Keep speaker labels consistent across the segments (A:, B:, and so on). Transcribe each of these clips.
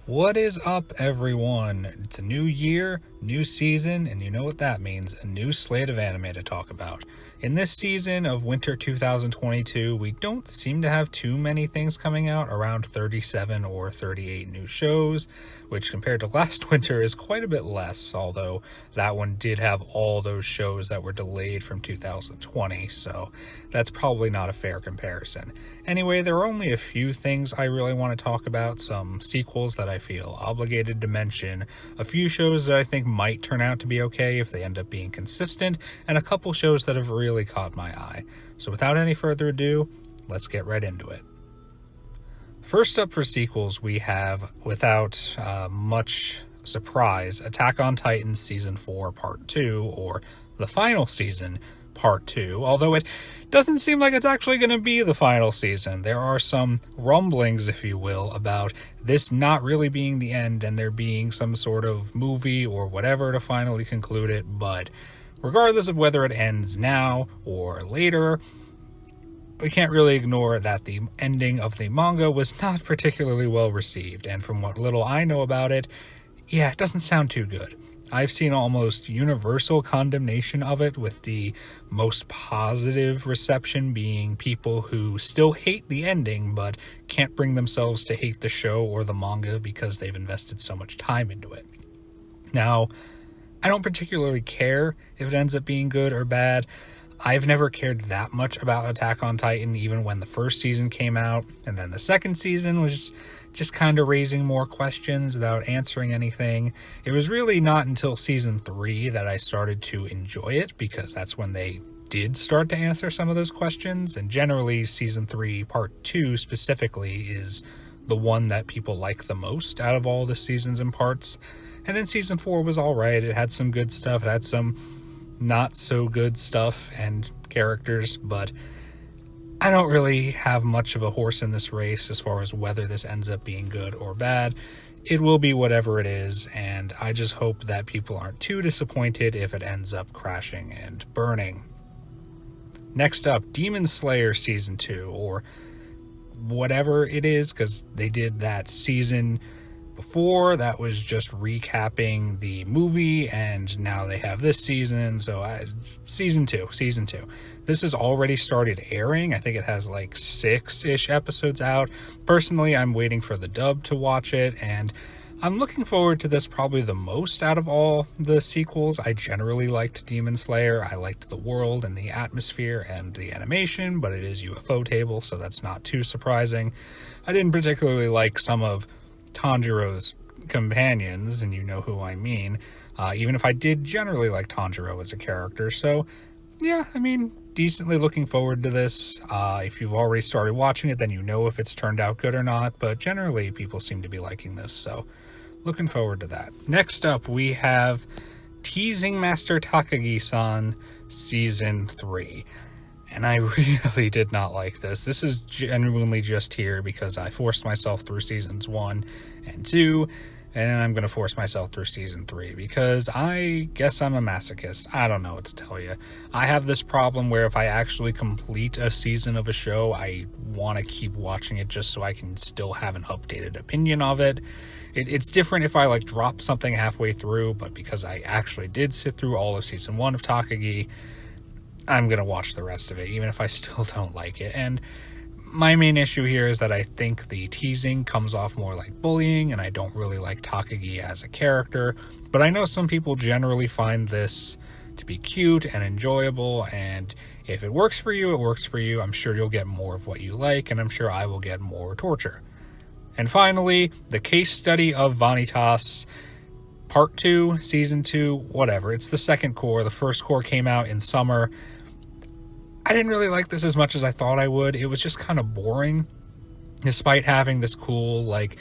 A: What is up, everyone? It's a new year, new season, and you know what that means, a new slate of anime to talk about. In this season of winter 2022, we don't seem to have too many things coming out, around 37 or 38 new shows, which compared to last winter is quite a bit less, although that one did have all those shows that were delayed from 2020, so that's probably not a fair comparison. Anyway, there are only a few things I really want to talk about, some sequels that I feel obligated to mention, a few shows that I think might turn out to be okay if they end up being consistent, and a couple shows that have really caught my eye. So without any further ado, let's get right into it. First up for sequels, we have, without much surprise, Attack on Titan Season 4 Part 2, or the final season, Part 2, although it doesn't seem like it's actually going to be the final season. There are some rumblings, if you will, about this not really being the end and there being some sort of movie or whatever to finally conclude it, but regardless of whether it ends now or later, we can't really ignore that the ending of the manga was not particularly well received, and from what little I know about it, yeah, it doesn't sound too good. I've seen almost universal condemnation of it, with the most positive reception being people who still hate the ending but can't bring themselves to hate the show or the manga because they've invested so much time into it. Now, I don't particularly care if it ends up being good or bad. I've never cared that much about Attack on Titan, even when the first season came out, and then the second season was just kind of raising more questions without answering anything. It was really not until season 3 that I started to enjoy it, because that's when they did start to answer some of those questions, and generally season 3 part 2 specifically is the one that people like the most out of all the seasons and parts. And then season 4 was alright. It had some good stuff, it had some not so good stuff and characters, but I don't really have much of a horse in this race as far as whether this ends up being good or bad. It will be whatever it is, and I just hope that people aren't too disappointed if it ends up crashing and burning. Next up, Demon Slayer Season 2, or whatever it is, because they did that season before that was just recapping the movie, and now they have this season, so season two. This has already started airing. I think it has like 6-ish episodes out. Personally, I'm waiting for the dub to watch it, and I'm looking forward to this probably the most out of all the sequels. I generally liked Demon Slayer. I liked the world and the atmosphere and the animation, but it is UFO Table, so that's not too surprising. I didn't particularly like some of Tanjiro's companions, and you know who I mean, even if I did generally like Tanjiro as a character. So yeah, I mean, decently looking forward to this. If you've already started watching it, then you know if it's turned out good or not, but generally people seem to be liking this, so looking forward to that. Next up, we have Teasing Master Takagi-san Season 3. And I really did not like this. This is genuinely just here because I forced myself through seasons 1 and 2, and I'm going to force myself through season 3 because I guess I'm a masochist. I don't know what to tell you. I have this problem where if I actually complete a season of a show, I want to keep watching it just so I can still have an updated opinion of it. It's different if I like drop something halfway through, but because I actually did sit through all of season 1 of Takagi, I'm going to watch the rest of it, even if I still don't like it. And my main issue here is that I think the teasing comes off more like bullying, and I don't really like Takagi as a character. But I know some people generally find this to be cute and enjoyable, and if it works for you, it works for you. I'm sure you'll get more of what you like, and I'm sure I will get more torture. And finally, the case study of Vanitas, Part 2, Season 2, whatever. It's the second core. The first core came out in summer. I didn't really like this as much as I thought I would. It was just kind of boring, despite having this cool, like,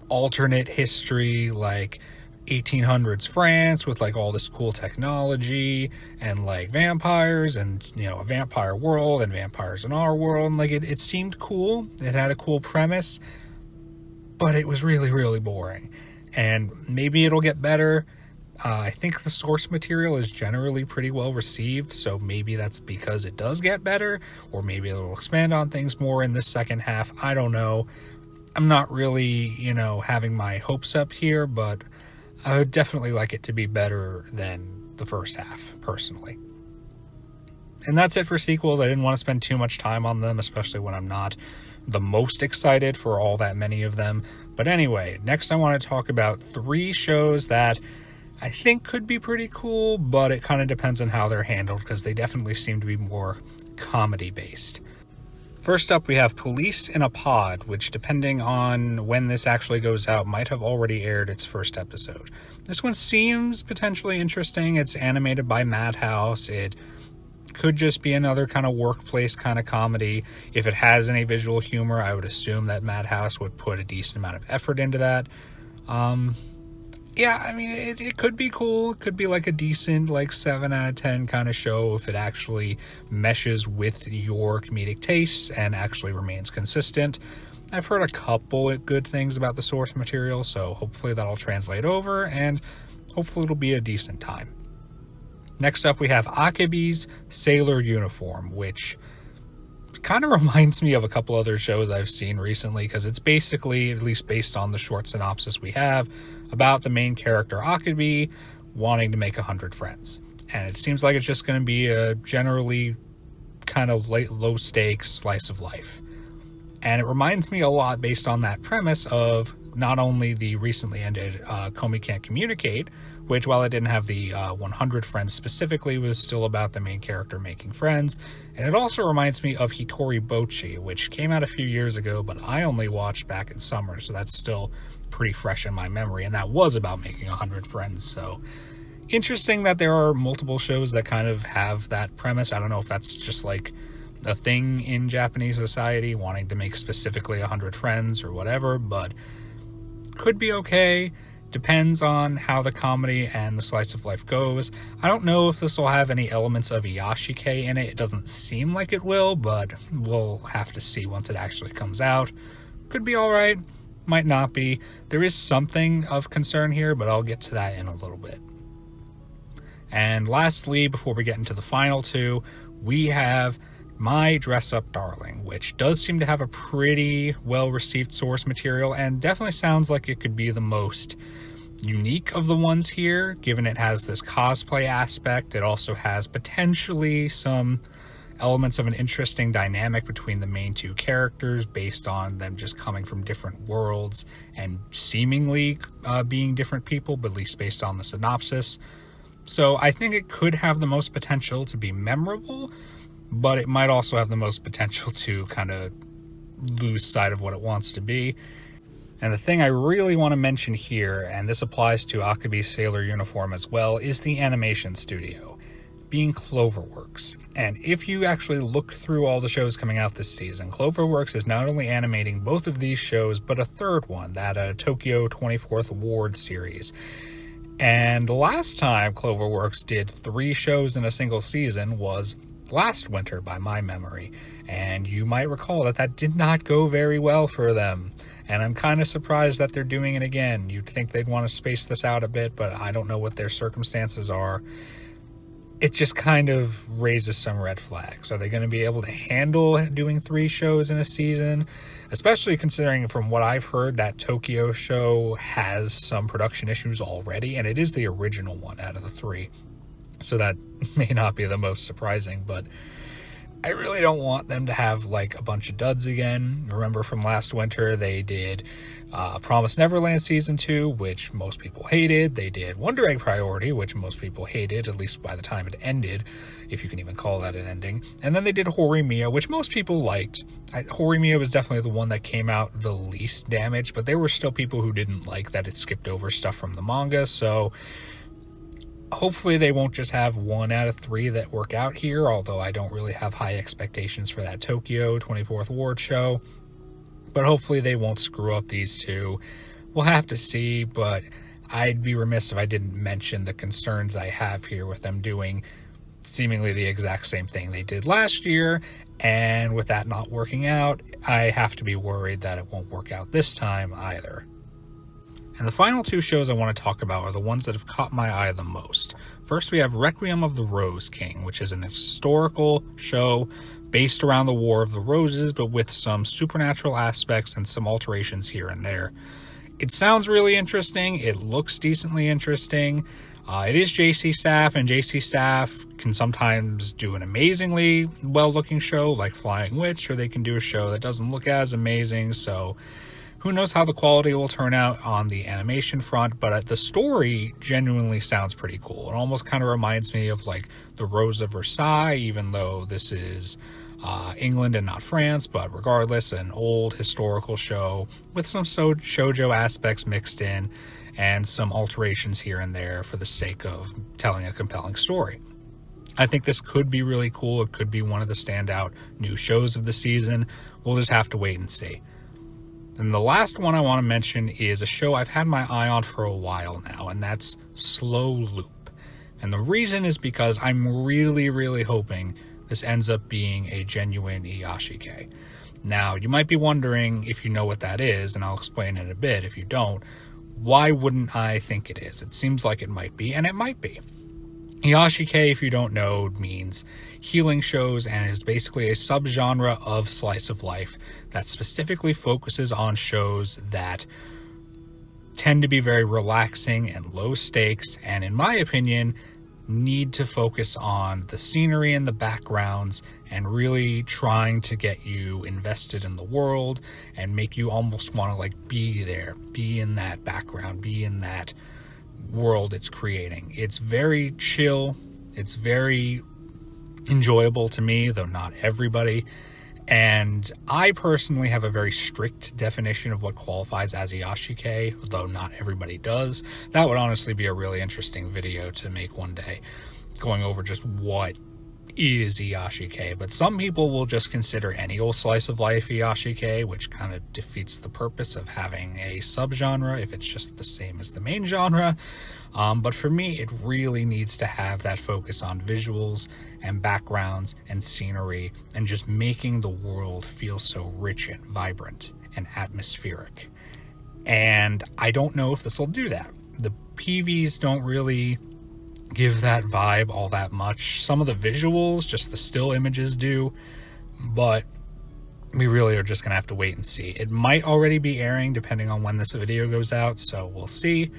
A: alternate history, like 1800s France with, like, all this cool technology and, like, vampires and, you know, a vampire world and vampires in our world. And, like, it seemed cool. It had a cool premise, but it was really, really boring. And maybe it'll get better. I think the source material is generally pretty well received, so maybe that's because it does get better, or maybe it'll expand on things more in this second half. I don't know. I'm not really, having my hopes up here, but I would definitely like it to be better than the first half, personally. And that's it for sequels. I didn't want to spend too much time on them, especially when I'm not the most excited for all that many of them. But anyway, next I want to talk about 3 shows that I think could be pretty cool, but it kind of depends on how they're handled, because they definitely seem to be more comedy-based. First up, we have Police in a Pod, which, depending on when this actually goes out, might have already aired its first episode. This one seems potentially interesting. It's animated by Madhouse. It could just be another kind of workplace kind of comedy. If it has any visual humor, I would assume that Madhouse would put a decent amount of effort into that. Yeah, I mean, it could be cool. It could be like a decent, 7 out of 10 kind of show if it actually meshes with your comedic tastes and actually remains consistent. I've heard a couple of good things about the source material, so hopefully that'll translate over, and hopefully it'll be a decent time. Next up, we have Akebi's Sailor Uniform, which kind of reminds me of a couple other shows I've seen recently, because it's basically, at least based on the short synopsis we have, about the main character Akebi wanting to make 100 friends. And it seems like it's just going to be a generally kind of low stakes slice of life. And it reminds me a lot, based on that premise, of not only the recently ended Komi Can't Communicate, which, while it didn't have the 100 friends specifically, was still about the main character making friends. And it also reminds me of Hitori Bochi, which came out a few years ago, but I only watched back in summer, so that's still pretty fresh in my memory, and that was about making 100 friends. So interesting that there are multiple shows that kind of have that premise. I don't know if that's just like a thing in Japanese society, wanting to make specifically 100 friends or whatever, but could be okay. Depends on how the comedy and the slice of life goes. I don't know if this will have any elements of iyashikei in it. It doesn't seem like it will, but we'll have to see once it actually comes out. Could be alright, might not be. There is something of concern here, but I'll get to that in a little bit. And lastly, before we get into the final 2, we have My Dress Up Darling, which does seem to have a pretty well-received source material, and definitely sounds like it could be the most unique of the ones here, given it has this cosplay aspect. It also has potentially some elements of an interesting dynamic between the main 2 characters, based on them just coming from different worlds and seemingly being different people, but at least based on the synopsis. So I think it could have the most potential to be memorable, but it might also have the most potential to kind of lose sight of what it wants to be. And the thing I really want to mention here, and this applies to Akebi's Sailor Uniform as well, is the animation studio, being Cloverworks. And if you actually look through all the shows coming out this season, Cloverworks is not only animating both of these shows, but a third one, that Tokyo 24th Ward series. And the last time Cloverworks did 3 shows in a single season was last winter, by my memory. And you might recall that did not go very well for them. And I'm kind of surprised that they're doing it again. You'd think they'd want to space this out a bit, but I don't know what their circumstances are. It just kind of raises some red flags. Are they going to be able to handle doing 3 shows in a season? Especially considering, from what I've heard, that Tokyo show has some production issues already, and it is the original one out of the 3. So that may not be the most surprising, but I really don't want them to have a bunch of duds again. Remember from last winter, they did Promised Neverland Season 2, which most people hated. They did Wonder Egg Priority, which most people hated, at least by the time it ended, if you can even call that an ending. And then they did Horimiya, which most people liked. Horimiya was definitely the one that came out the least damaged, but there were still people who didn't like that it skipped over stuff from the manga, so hopefully they won't just have 1 out of 3 that work out here, although I don't really have high expectations for that Tokyo 24th Ward show. But hopefully they won't screw up these 2. We'll have to see, but I'd be remiss if I didn't mention the concerns I have here with them doing seemingly the exact same thing they did last year, and with that not working out, I have to be worried that it won't work out this time either. And the final 2 shows I want to talk about are the ones that have caught my eye the most. First, we have Requiem of the Rose King, which is an historical show based around the War of the Roses, but with some supernatural aspects and some alterations here and there. It sounds really interesting. It looks decently interesting. It is JC Staff, and JC Staff can sometimes do an amazingly well-looking show like Flying Witch, or they can do a show that doesn't look as amazing, so who knows how the quality will turn out on the animation front, but the story genuinely sounds pretty cool. It almost kind of reminds me of like The Rose of Versailles, even though this is England and not France, but regardless, an old historical show with some shoujo aspects mixed in and some alterations here and there for the sake of telling a compelling story. I think this could be really cool. It could be one of the standout new shows of the season. We'll just have to wait and see. And the last one I want to mention is a show I've had my eye on for a while now, and that's Slow Loop. And the reason is because I'm really, really hoping this ends up being a genuine iyashikei. Now, you might be wondering if you know what that is, and I'll explain in a bit if you don't. Why wouldn't I think it is? It seems like it might be, and it might be. Iyashikei, if you don't know, means healing shows and is basically a subgenre of slice of life that specifically focuses on shows that tend to be very relaxing and low stakes, and in my opinion, need to focus on the scenery and the backgrounds and really trying to get you invested in the world and make you almost want to like be there, be in that background, be in that world it's creating. It's very chill. It's very enjoyable to me, though not everybody. And I personally have a very strict definition of what qualifies as iyashikei, though not everybody does. That would honestly be a really interesting video to make one day, going over just what is iyashikei. But some people will just consider any old slice of life iyashikei, which kind of defeats the purpose of having a subgenre if it's just the same as the main genre. But for me, it really needs to have that focus on visuals and backgrounds and scenery and just making the world feel so rich and vibrant and atmospheric. And I don't know if this will do that. The PVs don't really give that vibe all that much. Some of the visuals, just the still images do, but we really are just going to have to wait and see. It might already be airing depending on when this video goes out, so we'll see.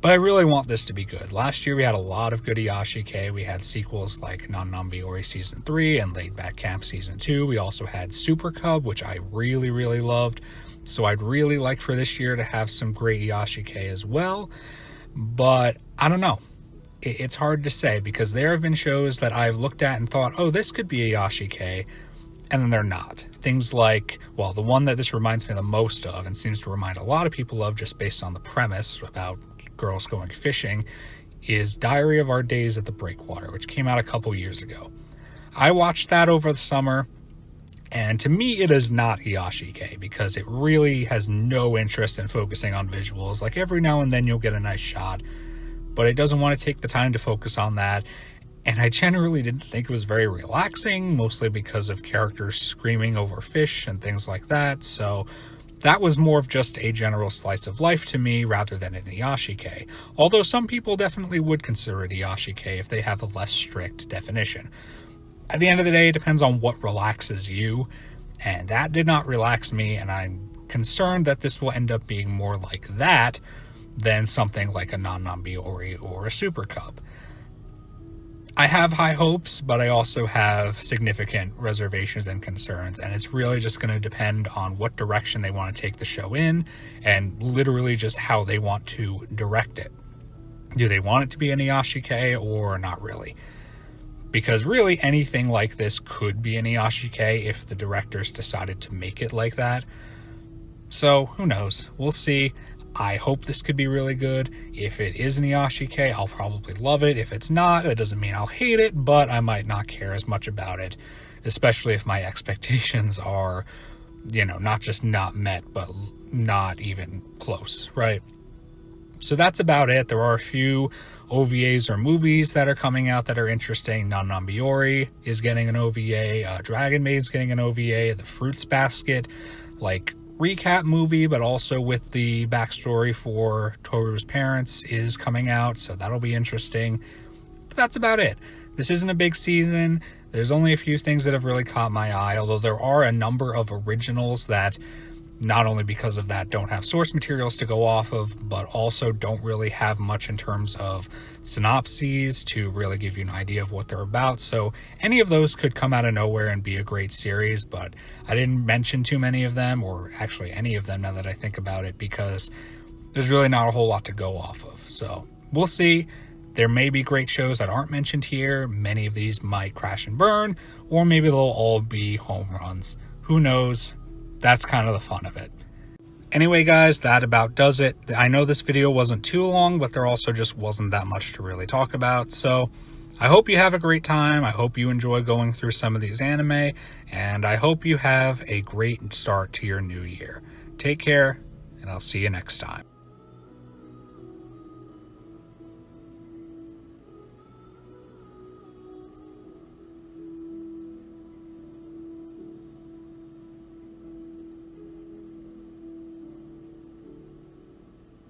A: But I really want this to be good. Last year we had a lot of good iyashikei. We had sequels like Non-Non-Biori Season 3 and Laid Back Camp Season 2. We also had Super Cub, which I really, really loved. So I'd really like for this year to have some great iyashikei as well. But I don't know. It's hard to say because there have been shows that I've looked at and thought, oh, this could be iyashikei, and then they're not. Things like, well, the one that this reminds me the most of and seems to remind a lot of people of just based on the premise about girls going fishing is Diary of Our Days at the Breakwater, which came out a couple years ago. I watched that over the summer, and to me it is not iyashikei because it really has no interest in focusing on visuals. Like every now and then you'll get a nice shot, but it doesn't want to take the time to focus on that. And I generally didn't think it was very relaxing, mostly because of characters screaming over fish and things like that. So that was more of just a general slice of life to me rather than an iyashikei. Although some people definitely would consider it iyashikei if they have a less strict definition. At the end of the day, it depends on what relaxes you. And that did not relax me, and I'm concerned that this will end up being more like that than something like a Non-Non-Biori or a Super Cub. I have high hopes, but I also have significant reservations and concerns, and it's really just going to depend on what direction they want to take the show in and literally just how they want to direct it. Do they want it to be an iyashikei or not really? Because really anything like this could be an iyashikei if the directors decided to make it like that. So who knows? We'll see. I hope this could be really good. If it is an iyashikei, I'll probably love it. If it's not, that doesn't mean I'll hate it, but I might not care as much about it, especially if my expectations are, not just not met, but not even close, right? So that's about it. There are a few OVAs or movies that are coming out that are interesting. Non-Non-Biori is getting an OVA. Dragon Maid's getting an OVA. The Fruits Basket, recap movie, but also with the backstory for Toru's parents is coming out, so that'll be interesting. But that's about it. This isn't a big season. There's only a few things that have really caught my eye, although there are a number of originals that, not only because of that, don't have source materials to go off of, but also don't really have much in terms of synopses to really give you an idea of what they're about. So any of those could come out of nowhere and be a great series, but I didn't mention too many of them, or actually any of them now that I think about it, because there's really not a whole lot to go off of. So we'll see. There may be great shows that aren't mentioned here. Many of these might crash and burn, or maybe they'll all be home runs. Who knows? That's kind of the fun of it. Anyway, guys, that about does it. I know this video wasn't too long, but there also just wasn't that much to really talk about. So I hope you have a great time. I hope you enjoy going through some of these anime, and I hope you have a great start to your new year. Take care, and I'll see you next time.